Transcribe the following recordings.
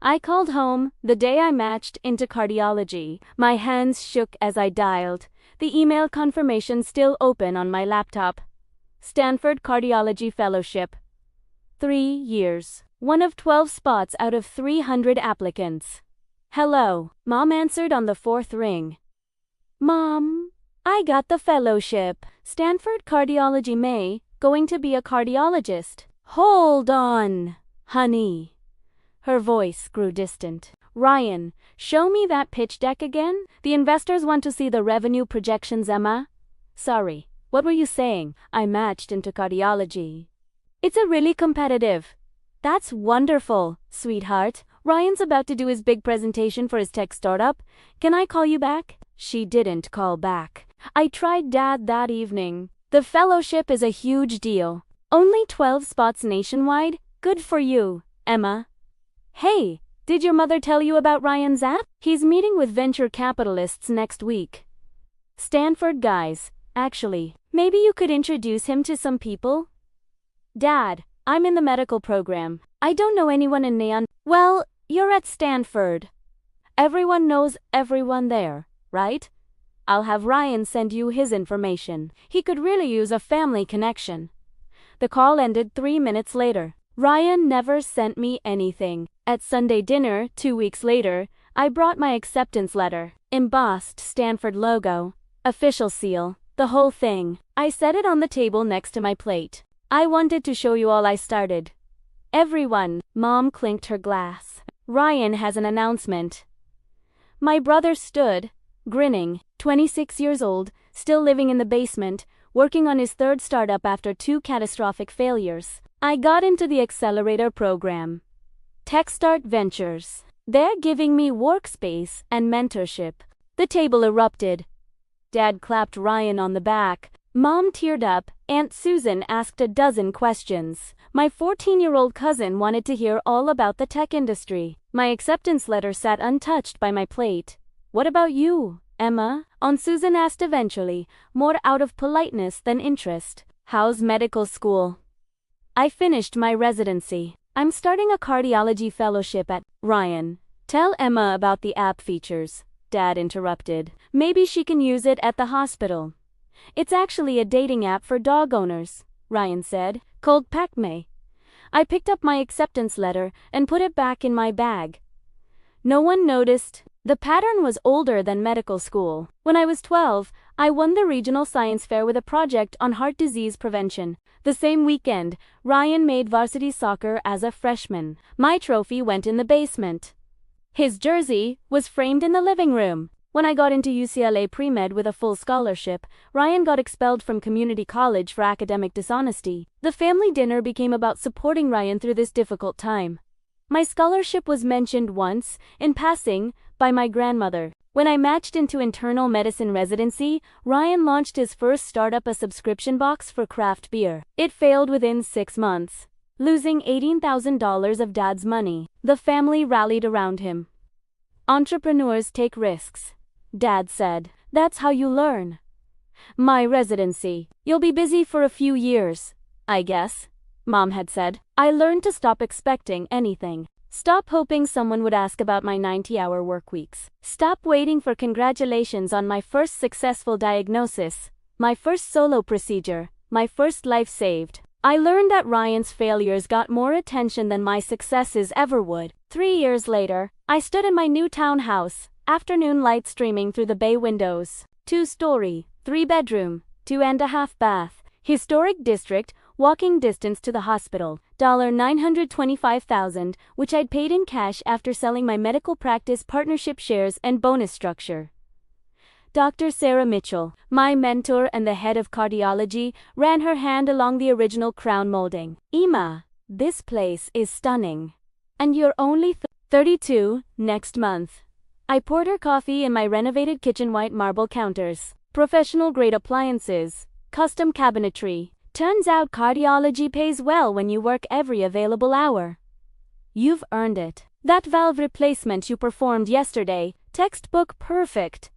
I called home the day I matched into cardiology. My hands shook as I dialed. The email confirmation still open on my laptop. Stanford Cardiology Fellowship. 3 years. One of 12 spots out of 300 applicants. Hello, Mom answered on the 4th ring. Mom, I got the fellowship. Stanford Cardiology May, going to be a cardiologist. Hold on, honey. Her voice grew distant. Ryan, show me that pitch deck again. The investors want to see the revenue projections, Emma. Sorry, what were you saying? I matched into cardiology. It's a really competitive. That's wonderful, sweetheart. Ryan's about to do his big presentation for his tech startup. Can I call you back? She didn't call back. I tried Dad that evening. The fellowship is a huge deal. Only 12 spots nationwide? Good for you, Emma. Hey, did your mother tell you about Ryan's app? He's meeting with venture capitalists next week. Stanford guys, actually. Maybe you could introduce him to some people? Dad, I'm in the medical program. I don't know anyone in Neon. Well, you're at Stanford. Everyone knows everyone there, right? I'll have Ryan send you his information. He could really use a family connection. The call ended 3 minutes later. Ryan never sent me anything. At Sunday dinner, 2 weeks later, I brought my acceptance letter. Embossed Stanford logo. Official seal. The whole thing. I set it on the table next to my plate. I wanted to show you all I started. Everyone. Mom clinked her glass. Ryan has an announcement. My brother stood, grinning, 26 years old, still living in the basement, working on his 3rd startup after 2 catastrophic failures. I got into the accelerator program. TechStart Ventures. They're giving me workspace and mentorship. The table erupted. Dad clapped Ryan on the back. Mom teared up. Aunt Susan asked a dozen questions. My 14-year-old cousin wanted to hear all about the tech industry. My acceptance letter sat untouched by my plate. What about you, Emma? Aunt Susan asked eventually, more out of politeness than interest. How's medical school? I finished my residency. I'm starting a cardiology fellowship at Ryan. Tell Emma about the app features, Dad interrupted. Maybe she can use it at the hospital. It's actually a dating app for dog owners, Ryan said. Cold pack me. I picked up my acceptance letter and put it back in my bag. No one noticed. The pattern was older than medical school. When I was 12, I won the regional science fair with a project on heart disease prevention. The same weekend, Ryan made varsity soccer as a freshman. My trophy went in the basement. His jersey was framed in the living room. When I got into UCLA pre-med with a full scholarship, Ryan got expelled from community college for academic dishonesty. The family dinner became about supporting Ryan through this difficult time. My scholarship was mentioned once, in passing, by my grandmother. When I matched into internal medicine residency, Ryan launched his first startup, a subscription box for craft beer. It failed within 6 months, losing $18,000 of Dad's money. The family rallied around him. Entrepreneurs take risks, Dad said. That's how you learn. My residency. You'll be busy for a few years, I guess, Mom had said. I learned to stop expecting anything. Stop hoping someone would ask about my 90-hour work weeks. Stop waiting for congratulations on my first successful diagnosis, my first solo procedure, my first life saved. I learned that Ryan's failures got more attention than my successes ever would. 3 years later, I stood in my new townhouse, afternoon light streaming through the bay windows. 2-story, 3-bedroom, 2.5 bath, historic district, walking distance to the hospital, $925,000, which I'd paid in cash after selling my medical practice partnership shares and bonus structure. Dr. Sarah Mitchell, my mentor and the head of cardiology, ran her hand along the original crown molding. Emma, this place is stunning. And you're only 32 next month. I poured her coffee in my renovated kitchen, white marble counters, professional-grade appliances, custom cabinetry. Turns out cardiology pays well when you work every available hour. You've earned it. That valve replacement you performed yesterday, textbook perfect.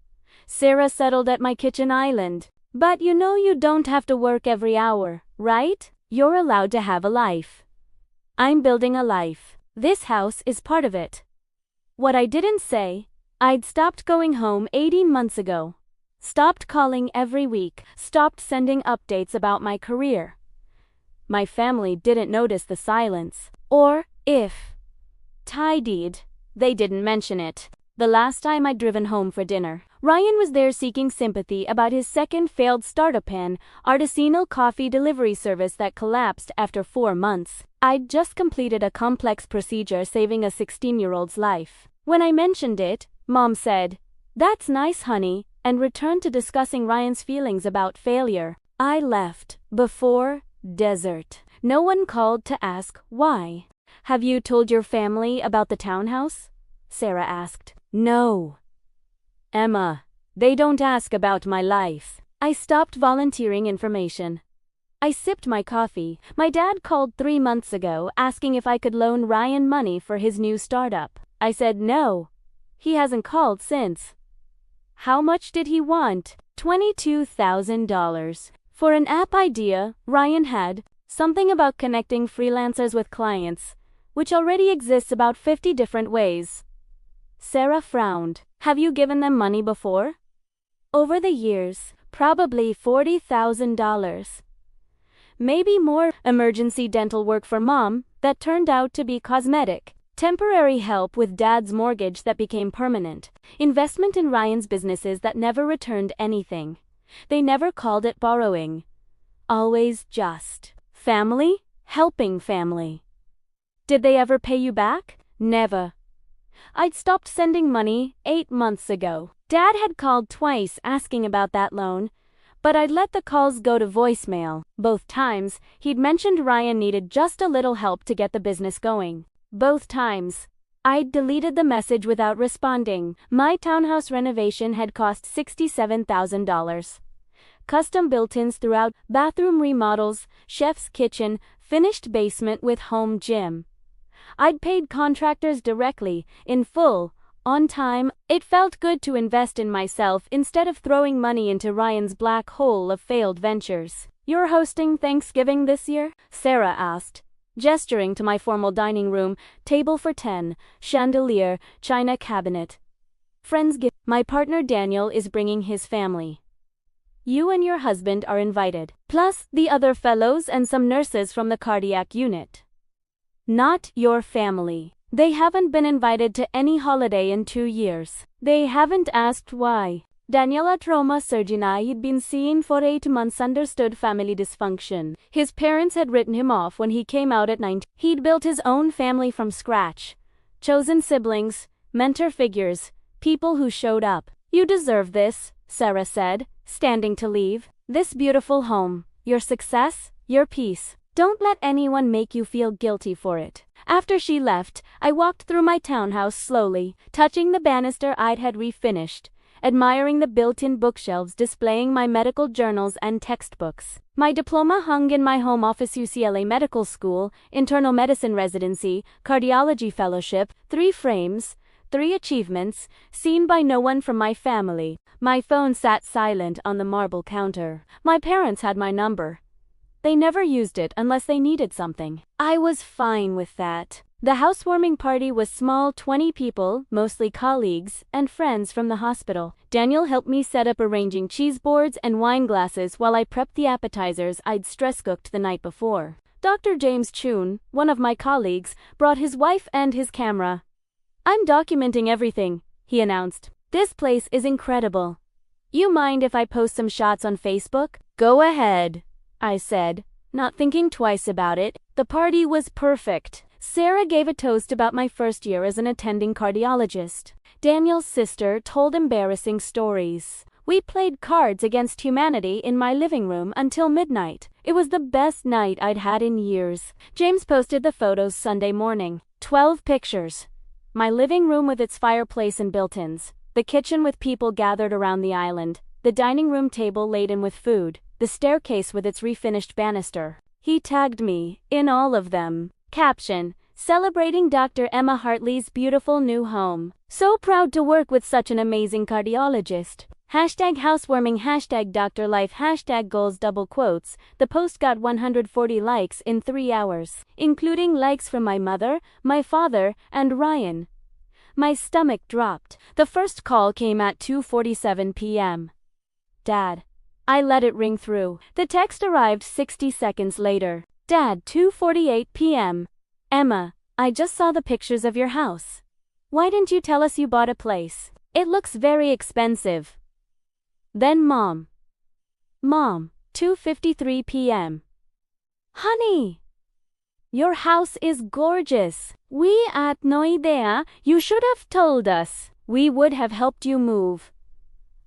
Sarah settled at my kitchen island. But you know you don't have to work every hour, right? You're allowed to have a life. I'm building a life. This house is part of it. What I didn't say, I'd stopped going home 18 months ago. Stopped calling every week, stopped sending updates about my career. My family didn't notice the silence. Or, if Ty did, they didn't mention it. The last time I'd driven home for dinner, Ryan was there seeking sympathy about his second failed startup artisanal coffee delivery service that collapsed after 4 months. I'd just completed a complex procedure saving a 16-year-old's life. When I mentioned it, Mom said, "That's nice, honey," and returned to discussing Ryan's feelings about failure. I left before dessert. No one called to ask why. "Have you told your family about the townhouse?" Sarah asked. "No, Emma, they don't ask about my life." I stopped volunteering information. I sipped my coffee. My dad called 3 months ago asking if I could loan Ryan money for his new startup. I said no. He hasn't called since. How much did he want? $22,000. For an app idea Ryan had, something about connecting freelancers with clients, which already exists about 50 different ways. Sarah frowned. "Have you given them money before?" "Over the years, probably $40,000. Maybe more. Emergency dental work for Mom that turned out to be cosmetic. Temporary help with Dad's mortgage that became permanent. Investment in Ryan's businesses that never returned anything. They never called it borrowing. Always just family, helping family." "Did they ever pay you back?" "Never. I'd stopped sending money 8 months ago. Dad had called twice asking about that loan, but I'd let the calls go to voicemail. Both times, he'd mentioned Ryan needed just a little help to get the business going. Both times, I'd deleted the message without responding. My townhouse renovation had cost $67,000. Custom built-ins throughout, bathroom remodels, chef's kitchen, finished basement with home gym. I'd paid contractors directly, in full, on time. It felt good to invest in myself instead of throwing money into Ryan's black hole of failed ventures. "You're hosting Thanksgiving this year?" Sarah asked, gesturing to my formal dining room, table for 10, chandelier, china cabinet. "Friendsgiving. My partner Daniel is bringing his family. You and your husband are invited, plus the other fellows and some nurses from the cardiac unit." "Not your family. They haven't been invited to any holiday in 2 years. They haven't asked why." Daniela trauma surgeon I'd been seeing for 8 months understood family dysfunction. His parents had written him off when he came out at 19. He'd built his own family from scratch. Chosen siblings, mentor figures, people who showed up. "You deserve this," Sarah said, standing to leave. "This beautiful home, your success, your peace. Don't let anyone make you feel guilty for it." After she left, I walked through my townhouse slowly, touching the banister I'd had refinished, admiring the built-in bookshelves displaying my medical journals and textbooks. My diploma hung in my home office. UCLA Medical School, internal medicine residency, cardiology fellowship, 3 frames, 3 achievements, seen by no one from my family. My phone sat silent on the marble counter. My parents had my number. They never used it unless they needed something. I was fine with that. The housewarming party was small, 20 people, mostly colleagues and friends from the hospital. Daniel helped me set up arranging cheese boards and wine glasses while I prepped the appetizers I'd stress-cooked the night before. Dr. James Chun, one of my colleagues, brought his wife and his camera. "I'm documenting everything," he announced. "This place is incredible. You mind if I post some shots on Facebook?" "Go ahead," I said, not thinking twice about it. The party was perfect. Sarah gave a toast about my first year as an attending cardiologist. Daniel's sister told embarrassing stories. We played Cards Against Humanity in my living room until midnight. It was the best night I'd had in years. James posted the photos Sunday morning. 12 pictures. My living room with its fireplace and built-ins. The kitchen with people gathered around the island. The dining room table laden with food. The staircase with its refinished banister. He tagged me in all of them. Caption: celebrating Dr. Emma Hartley's beautiful new home. So proud to work with such an amazing cardiologist. #housewarming, #DrLife, #goals, double quotes. The post got 140 likes in 3 hours, including likes from my mother, my father, and Ryan. My stomach dropped. The first call came at 2:47 p.m. Dad. I let it ring through. The text arrived 60 seconds later. Dad, 2:48 p.m. Emma, I just saw the pictures of your house. Why didn't you tell us you bought a place? It looks very expensive. Then Mom. 2:53 p.m. Honey, your house is gorgeous. We had no idea. You should have told us. We would have helped you move.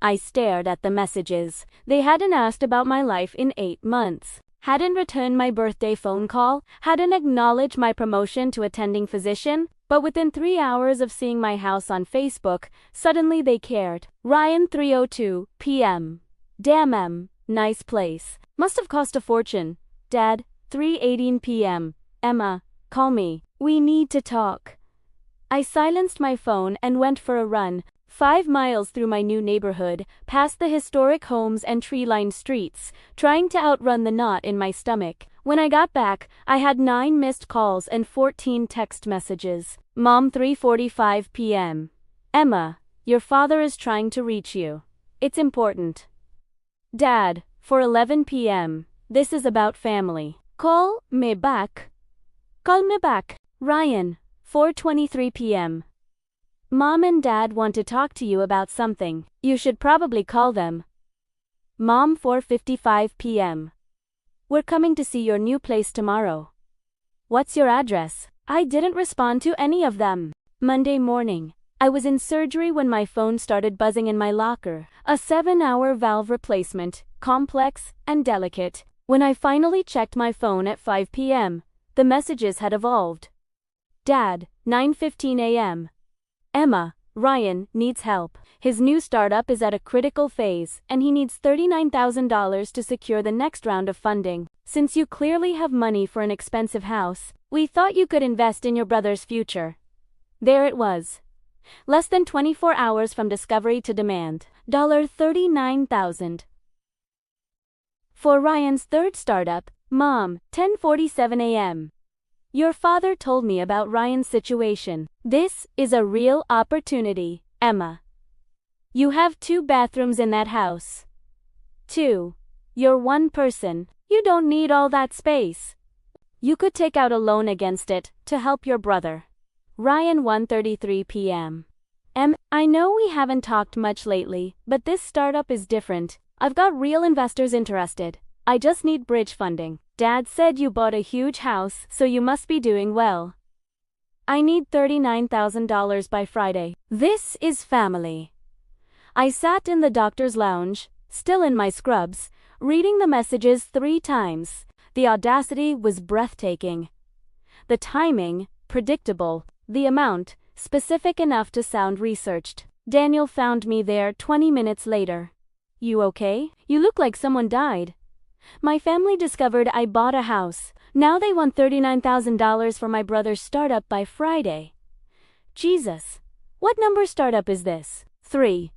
I stared at the messages. They hadn't asked about my life in 8 months. Hadn't returned my birthday phone call. Hadn't acknowledged my promotion to attending physician. But within 3 hours of seeing my house on Facebook, suddenly they cared. Ryan, 3:02 p.m. Damn, nice place. Must have cost a fortune. Dad, 3:18 p.m. Emma, call me. We need to talk. I silenced my phone and went for a run. 5 miles through my new neighborhood, past the historic homes and tree-lined streets, trying to outrun the knot in my stomach. When I got back, I had 9 missed calls and 14 text messages. Mom, 3:45 p.m. Emma, your father is trying to reach you. It's important. Dad, 4:11 p.m. This is about family. Call me back. Call me back. Ryan, 4:23 p.m. Mom and Dad want to talk to you about something. You should probably call them. Mom, 4:55 p.m. We're coming to see your new place tomorrow. What's your address? I didn't respond to any of them. Monday morning. I was in surgery when my phone started buzzing in my locker. A 7-hour valve replacement, complex and delicate. When I finally checked my phone at 5 p.m., the messages had evolved. Dad, 9:15 a.m. Emma, Ryan needs help. His new startup is at a critical phase, and he needs $39,000 to secure the next round of funding. Since you clearly have money for an expensive house, we thought you could invest in your brother's future. There it was. Less than 24 hours from discovery to demand. $39,000. For Ryan's third startup, Mom, 10:47 a.m. Your father told me about Ryan's situation. This is a real opportunity, Emma. You have 2 bathrooms in that house. 2. You're one person. You don't need all that space. You could take out a loan against it to help your brother. Ryan, 1:33 p.m. I know we haven't talked much lately, but this startup is different. I've got real investors interested. I just need bridge funding. Dad said you bought a huge house, so you must be doing well. I need $39,000 by Friday. This is family. I sat in the doctor's lounge, still in my scrubs, reading the messages 3 times. The audacity was breathtaking. The timing, predictable. The amount, specific enough to sound researched. Daniel found me there 20 minutes later. You okay? You look like someone died. My family discovered I bought a house. Now they want $39,000 for my brother's startup by Friday. Jesus. What number startup is this? 3.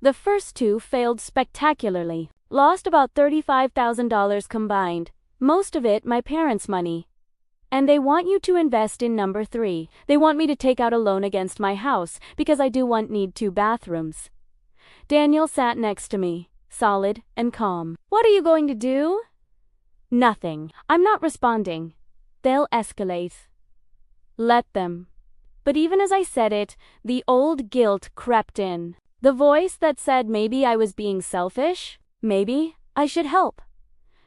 The first 2 failed spectacularly. Lost about $35,000 combined. Most of it my parents' money. And they want you to invest in number 3. They want me to take out a loan against my house because I need 2 bathrooms. Daniel sat next to me, solid and calm. What are you going to do? Nothing. I'm not responding. They'll escalate. Let them. But even as I said it, the old guilt crept in. The voice that said maybe I was being selfish, maybe I should help.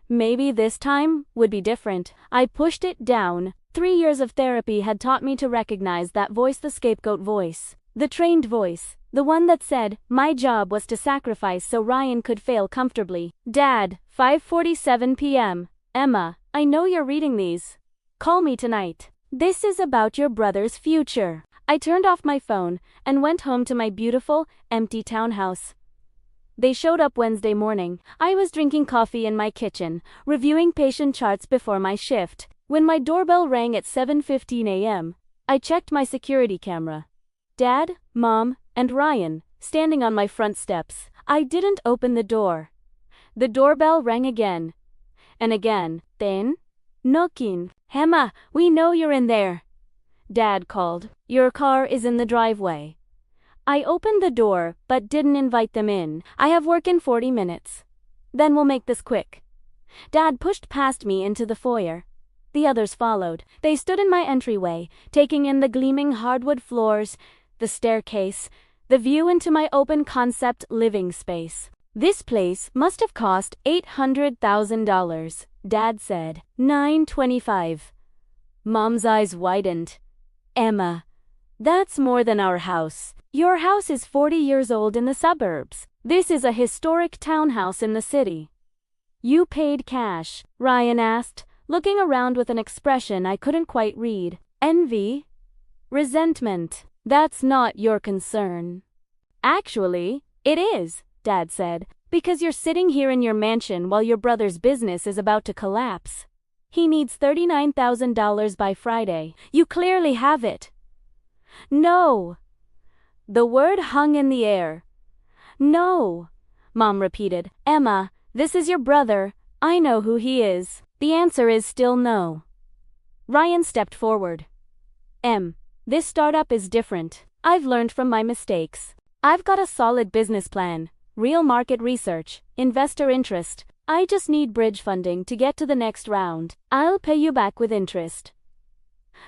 Maybe this time would be different. I pushed it down. 3 years of therapy had taught me to recognize that voice, the scapegoat voice. The trained voice. The one that said, my job was to sacrifice so Ryan could fail comfortably. Dad, 5:47 p.m. Emma, I know you're reading these. Call me tonight. This is about your brother's future. I turned off my phone and went home to my beautiful, empty townhouse. They showed up Wednesday morning. I was drinking coffee in my kitchen, reviewing patient charts before my shift. When my doorbell rang at 7:15 a.m., I checked my security camera. Dad, Mom, and Ryan, standing on my front steps. I didn't open the door. The doorbell rang again. And again. Then, knocking. Emma, we know you're in there. Dad called. Your car is in the driveway. I opened the door, but didn't invite them in. I have work in 40 minutes. Then we'll make this quick. Dad pushed past me into the foyer. The others followed. They stood in my entryway, taking in the gleaming hardwood floors, the staircase, the view into my open-concept living space. This place must have cost $800,000, Dad said. 925. Mom's eyes widened. Emma, that's more than our house. Your house is 40 years old in the suburbs. This is a historic townhouse in the city. You paid cash? Ryan asked, looking around with an expression I couldn't quite read. Envy? Resentment? That's not your concern. Actually, it is, Dad said, because you're sitting here in your mansion while your brother's business is about to collapse. He needs $39,000 by Friday. You clearly have it. No. The word hung in the air. No, Mom repeated. Emma, this is your brother. I know who he is. The answer is still no. Ryan stepped forward. This startup is different. I've learned from my mistakes. I've got a solid business plan, real market research, investor interest. I just need bridge funding to get to the next round. I'll pay you back with interest.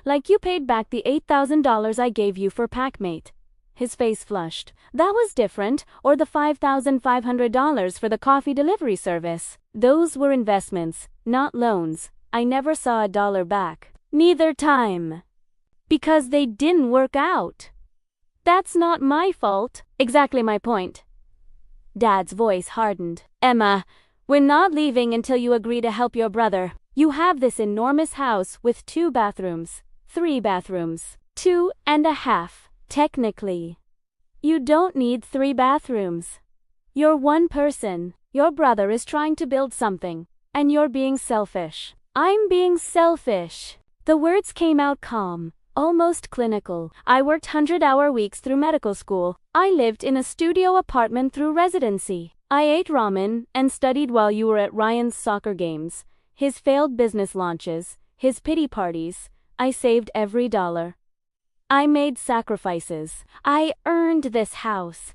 Like you paid back the $8,000 I gave you for Packmate. His face flushed. That was different, or the $5,500 for the coffee delivery service. Those were investments, not loans. I never saw a dollar back. Neither time. Because they didn't work out. That's not my fault. Exactly my point. Dad's voice hardened. Emma, we're not leaving until you agree to help your brother. You have this enormous house with 2 bathrooms, 3 bathrooms, 2.5. Technically, you don't need 3 bathrooms. You're one person. Your brother is trying to build something, and you're being selfish. I'm being selfish. The words came out calm, almost clinical. I worked 100-hour weeks through medical school. I lived in a studio apartment through residency. I ate ramen and studied while you were at Ryan's soccer games, his failed business launches, his pity parties. I saved every dollar. I made sacrifices. I earned this house.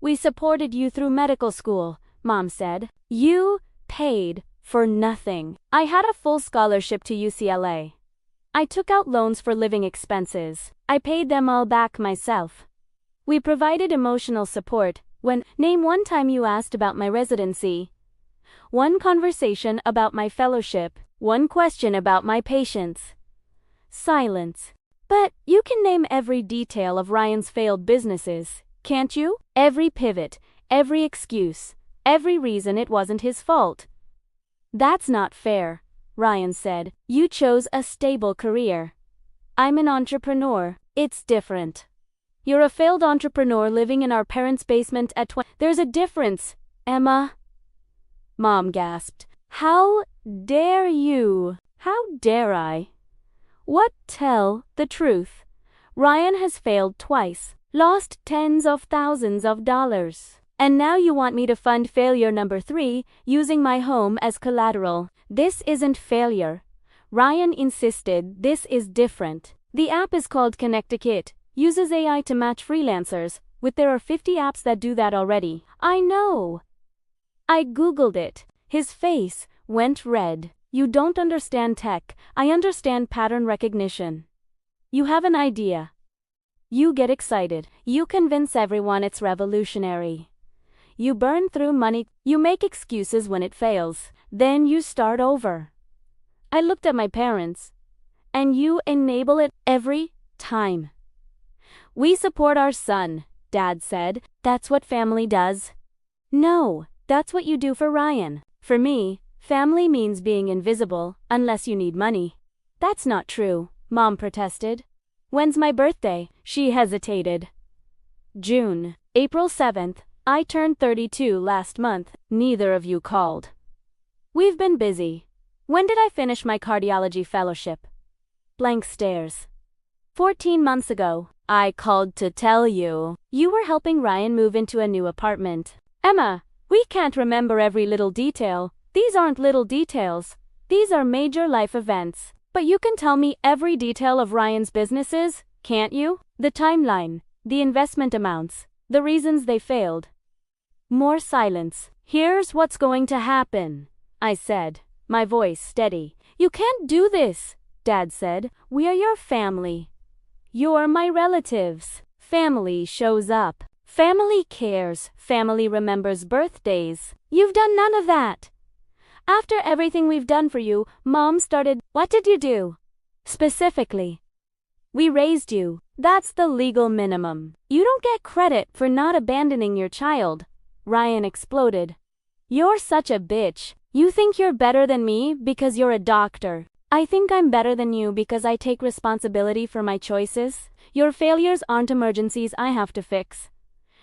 We supported you through medical school, Mom said. You paid for nothing. I had a full scholarship to UCLA. I took out loans for living expenses. I paid them all back myself. We provided emotional support when, name one time you asked about my residency. One conversation about my fellowship. One question about my patients. Silence. But you can name every detail of Ryan's failed businesses, can't you? Every pivot, every excuse, every reason it wasn't his fault. That's not fair, Ryan said. You chose a stable career. I'm an entrepreneur. It's different. You're a failed entrepreneur living in our parents' basement at 20. There's a difference, Emma. Mom gasped. How dare you? How dare I? What? Tell the truth. Ryan has failed twice, lost tens of thousands of dollars. And now you want me to fund failure number 3, using my home as collateral. This isn't failure. Ryan insisted this is different. The app is called Connect-A-Kit, uses AI to match freelancers, there are 50 apps that do that already. I know. I Googled it. His face went red. You don't understand tech. I understand pattern recognition. You have an idea. You get excited. You convince everyone it's revolutionary. You burn through money. You make excuses when it fails. Then you start over. I looked at my parents. And you enable it every time. We support our son, Dad said. That's what family does. No, that's what you do for Ryan. For me, family means being invisible, unless you need money. That's not true, Mom protested. When's my birthday? She hesitated. June. April 7th. I turned 32 last month. Neither of you called. We've been busy. When did I finish my cardiology fellowship? Blank stares. 14 months ago. I called to tell you. You were helping Ryan move into a new apartment. Emma, we can't remember every little detail. These aren't little details. These are major life events. But you can tell me every detail of Ryan's businesses, can't you? The timeline, the investment amounts, the reasons they failed. More silence. Here's what's going to happen, I said, my voice steady. You can't do this, Dad said. We are your family. You're my relatives. Family shows up. Family cares. Family remembers birthdays. You've done none of that. After everything we've done for you, Mom started. What did you do? Specifically. We raised you. That's the legal minimum. You don't get credit for not abandoning your child. Ryan exploded. You're such a bitch. You think you're better than me because you're a doctor. I think I'm better than you because I take responsibility for my choices. Your failures aren't emergencies I have to fix.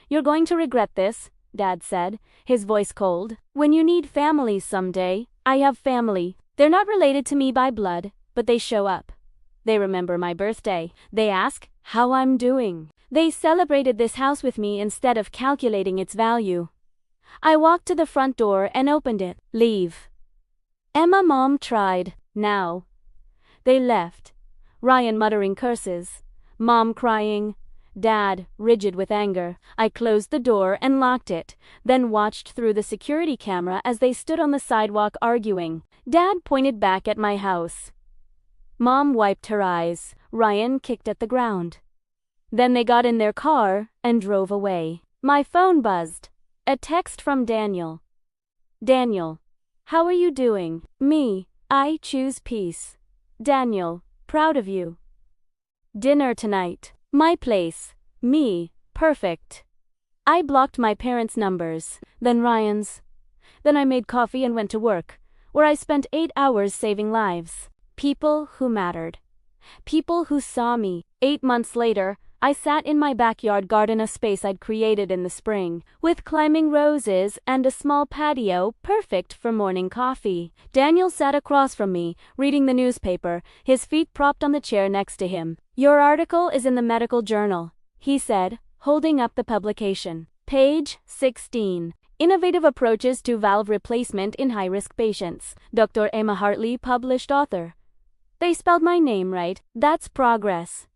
You're going to regret this, Dad said, his voice cold. When you need family someday, I have family. They're not related to me by blood, but they show up. They remember my birthday. They ask how I'm doing. They celebrated this house with me instead of calculating its value. I walked to the front door and opened it. Leave. Emma Mom tried. Now. They left. Ryan muttering curses. Mom crying. Dad, rigid with anger. I closed the door and locked it, then watched through the security camera as they stood on the sidewalk arguing. Dad pointed back at my house. Mom wiped her eyes. Ryan kicked at the ground. Then they got in their car and drove away. My phone buzzed. A text from Daniel. Daniel, how are you doing? Me, I choose peace. Daniel, proud of you. Dinner tonight. My place. Me, perfect. I blocked my parents' numbers, then Ryan's. Then I made coffee and went to work, where I spent 8 hours saving lives. People who mattered. People who saw me. 8 months later, I sat in my backyard garden, a space I'd created in the spring, with climbing roses and a small patio perfect for morning coffee. Daniel sat across from me, reading the newspaper, his feet propped on the chair next to him. Your article is in the medical journal, he said, holding up the publication. Page 16. Innovative Approaches to Valve Replacement in High-Risk Patients. Dr. Emma Hartley, published author. They spelled my name right. That's progress.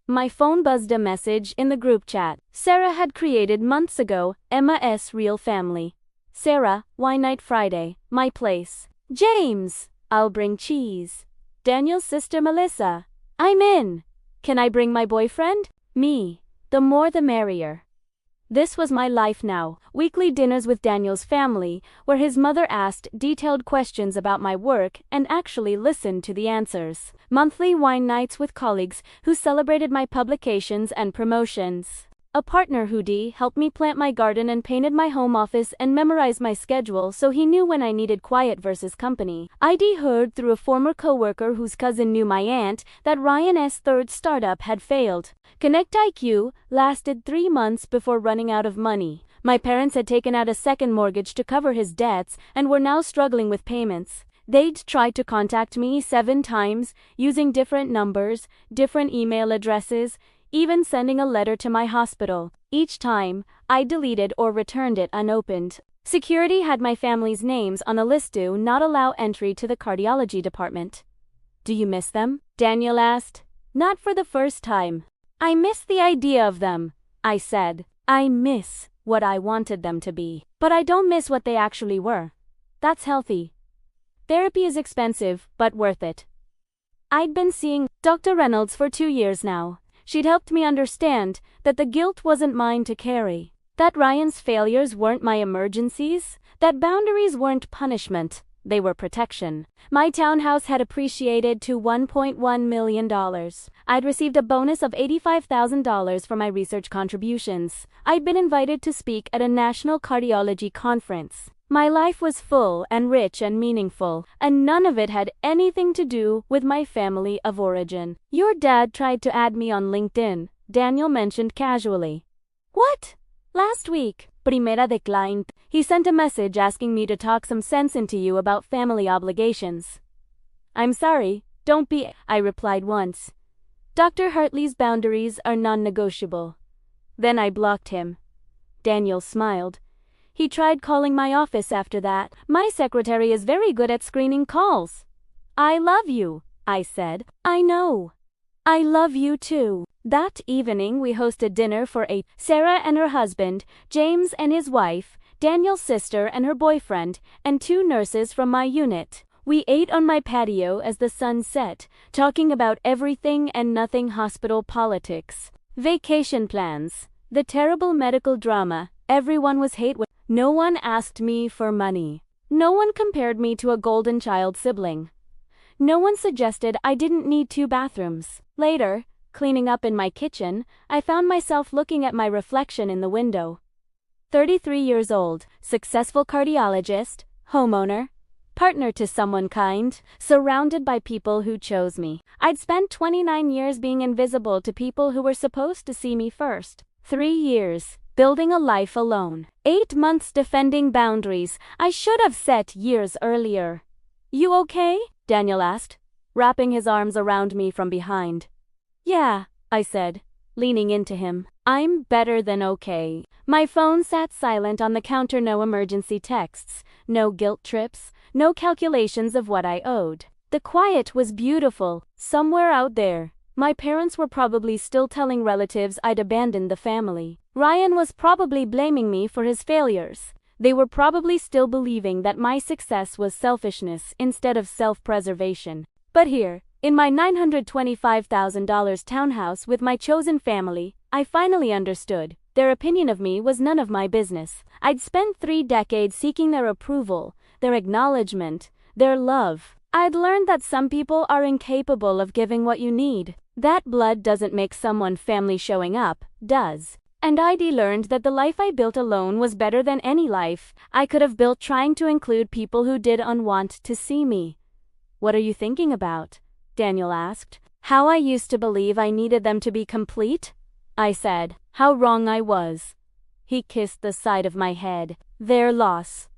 My phone buzzed a message in the group chat. Sarah had created months ago, Emma's Real Family. Sarah, why night Friday? My place. James, I'll bring cheese. Daniel's sister Melissa. I'm in. Can I bring my boyfriend? Me. The more the merrier. This was my life now. Weekly dinners with Daniel's family, where his mother asked detailed questions about my work and actually listened to the answers. Monthly wine nights with colleagues who celebrated my publications and promotions. A partner who helped me plant my garden and painted my home office and memorized my schedule so he knew when I needed quiet versus company. I'd heard through a former coworker whose cousin knew my aunt that Ryan's third startup had failed. Connect IQ lasted 3 months before running out of money. My parents had taken out a second mortgage to cover his debts and were now struggling with payments. They'd tried to contact me 7 times, using different numbers, different email addresses, even sending a letter to my hospital. Each time, I deleted or returned it unopened. Security had my family's names on a list to not allow entry to the cardiology department. Do you miss them? Daniel asked. Not for the first time. I miss the idea of them, I said. I miss what I wanted them to be. But I don't miss what they actually were. That's healthy. Therapy is expensive, but worth it. I'd been seeing Dr. Reynolds for 2 years now. She'd helped me understand that the guilt wasn't mine to carry, that Ryan's failures weren't my emergencies, that boundaries weren't punishment, they were protection. My townhouse had appreciated to $1.1 million. I'd received a bonus of $85,000 for my research contributions. I'd been invited to speak at a national cardiology conference. My life was full and rich and meaningful, and none of it had anything to do with my family of origin. Your dad tried to add me on LinkedIn, Daniel mentioned casually. What? Last week. Primera declined. He sent a message asking me to talk some sense into you about family obligations. I'm sorry, don't be, I replied once. Dr. Hartley's boundaries are non-negotiable. Then I blocked him. Daniel smiled. He tried calling my office after that. My secretary is very good at screening calls. I love you, I said. I know. I love you too. That evening we hosted dinner for 8. Sarah and her husband, James and his wife, Daniel's sister and her boyfriend, and 2 nurses from my unit. We ate on my patio as the sun set, talking about everything and nothing hospital politics, vacation plans, the terrible medical drama everyone was hate with. No one asked me for money. No one compared me to a golden child sibling. No one suggested I didn't need 2 bathrooms. Later, cleaning up in my kitchen, I found myself looking at my reflection in the window. 33 years old, successful cardiologist, homeowner, partner to someone kind, surrounded by people who chose me. I'd spent 29 years being invisible to people who were supposed to see me first. 3 years, building a life alone. 8 months defending boundaries I should have set years earlier. You okay? Daniel asked, wrapping his arms around me from behind. Yeah, I said, leaning into him. I'm better than okay. My phone sat silent on the counter. No emergency texts, no guilt trips, no calculations of what I owed. The quiet was beautiful. Somewhere out there, my parents were probably still telling relatives I'd abandoned the family. Ryan was probably blaming me for his failures. They were probably still believing that my success was selfishness instead of self-preservation. But here, in my $925,000 townhouse with my chosen family, I finally understood. Their opinion of me was none of my business. I'd spent 3 decades seeking their approval, their acknowledgement, their love. I'd learned that some people are incapable of giving what you need. That blood doesn't make someone family showing up, does. And I'd learned that the life I built alone was better than any life I could have built trying to include people who did unwant to see me. What are you thinking about? Daniel asked. How I used to believe I needed them to be complete? I said. How wrong I was. He kissed the side of my head. Their loss.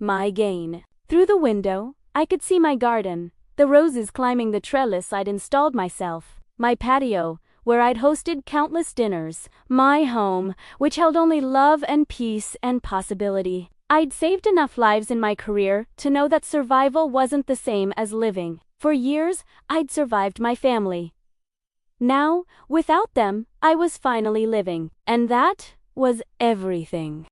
My gain. Through the window, I could see my garden, the roses climbing the trellis I'd installed myself, my patio, where I'd hosted countless dinners, my home, which held only love and peace and possibility. I'd saved enough lives in my career to know that survival wasn't the same as living. For years, I'd survived my family. Now, without them, I was finally living, and that was everything.